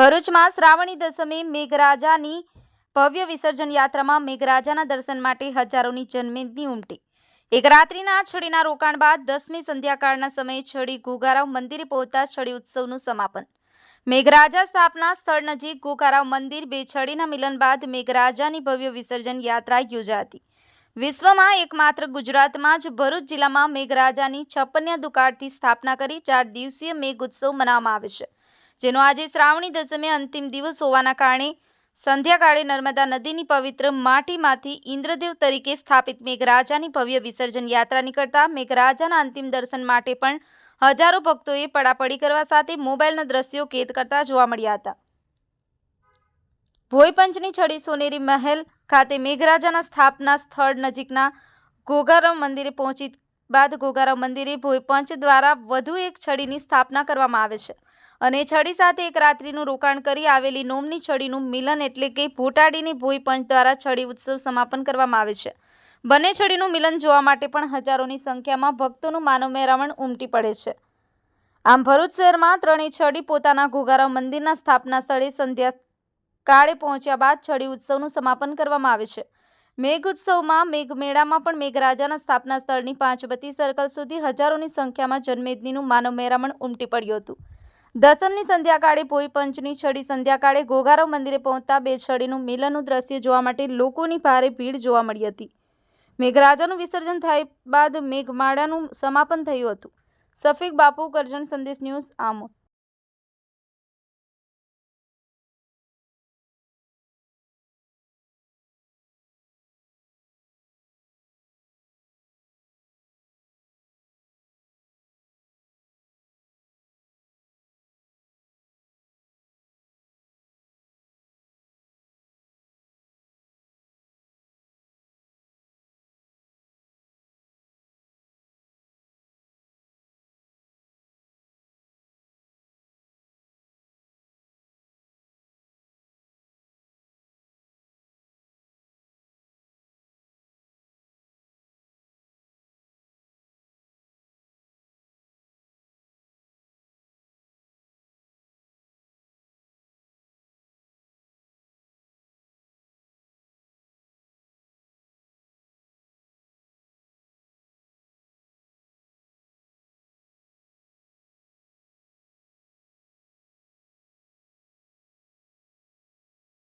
ભરૂચમાં શ્રાવણી દસમી મેઘરાજાની ભવ્ય વિસર્જન યાત્રામાં મેઘરાજાના દર્શન માટે હજારોની જનમેદની ઉમટી। એક રાત્રિના છડીના રોકાણ બાદ 10મી સંધ્યાકાળના સમયે છડી ઘોઘારાવ મંદિરે પહોંચતા છડી ઉત્સવનું સમાપન। મેઘરાજા સ્થાપના સ્થળ નજીક ઘોઘારાવ મંદિર બે છડીના મિલન બાદ મેઘરાજાની ભવ્ય વિસર્જન યાત્રા યોજાઈ હતી। વિશ્વમાં એકમાત્ર ગુજરાતમાં જ ભરૂચ જિલ્લામાં મેઘરાજાની 56 દુકાળથી સ્થાપના કરી 4 દિવસીય મેઘ ઉત્સવ મનાવવામાં આવે છે, જેનો આજે શ્રાવણી દસમે અંતિમ દિવસ હોવાના કારણે સંધ્યાકાળે નર્મદા નદીની પવિત્ર માટીમાંથી ઇન્દ્રદેવ તરીકે સ્થાપિત મેઘરાજાની ભવ્ય વિસર્જન યાત્રા નીકળતા મેઘરાજાના અંતિમ દર્શન માટે પણ હજારો ભક્તોએ પડાપડી કરવા સાથે મોબાઈલના દ્રશ્યો કેદ કરતા જોવા મળ્યા હતા। ભોયપંચની છડી સોનેરી મહેલ ખાતે મેઘરાજાના સ્થાપના સ્થળ નજીકના ઘોઘારાવ મંદિરે પહોંચી બાદ ઘોઘારાવ મંદિરે ભોયપંચ દ્વારા વધુ એક છડીની સ્થાપના કરવામાં આવે છે અને છડી સાથે એક રાત્રિનું રોકાણ કરી આવેલી નોમની છડીનું મિલન એટલે કે ભોટાડીની ભોયપંચ દ્વારા છડી ઉત્સવ સમાપન કરવામાં આવે છે। બંને છડીનું મિલન જોવા માટે પણ હજારોની સંખ્યામાં ભક્તોનું માનવ મહેરામણ ઉમટી પડે છે। આમ ભરૂચ શહેરમાં ત્રણેય છડી પોતાના ઘોઘારાવ મંદિરના સ્થાપના સ્થળે સંધ્યાકાળે પહોંચ્યા બાદ છડી ઉત્સવનું સમાપન કરવામાં આવે છે। મેઘ ઉત્સવમાં મેઘમેળામાં પણ મેઘરાજાના સ્થાપના સ્થળની પાંચબત્તી સર્કલ સુધી હજારોની સંખ્યામાં જનમેદનીનું માનવ મહેરામણ ઉમટી પડ્યું હતું। દસમની સંધ્યાકાળે ભોયપંચની છડી સંધ્યાકાળે ઘોઘારાવ મંદિરે પહોંચતા બે છડીનું મિલનનું દ્રશ્ય જોવા માટે લોકોની ભારે ભીડ જોવા મળી હતી। મેઘરાજાનું વિસર્જન થયા બાદ મેઘમાળાનું સમાપન થયું હતું। સફીક બાપુ, કરજણ સંદેશ ન્યૂઝ, આમોદ।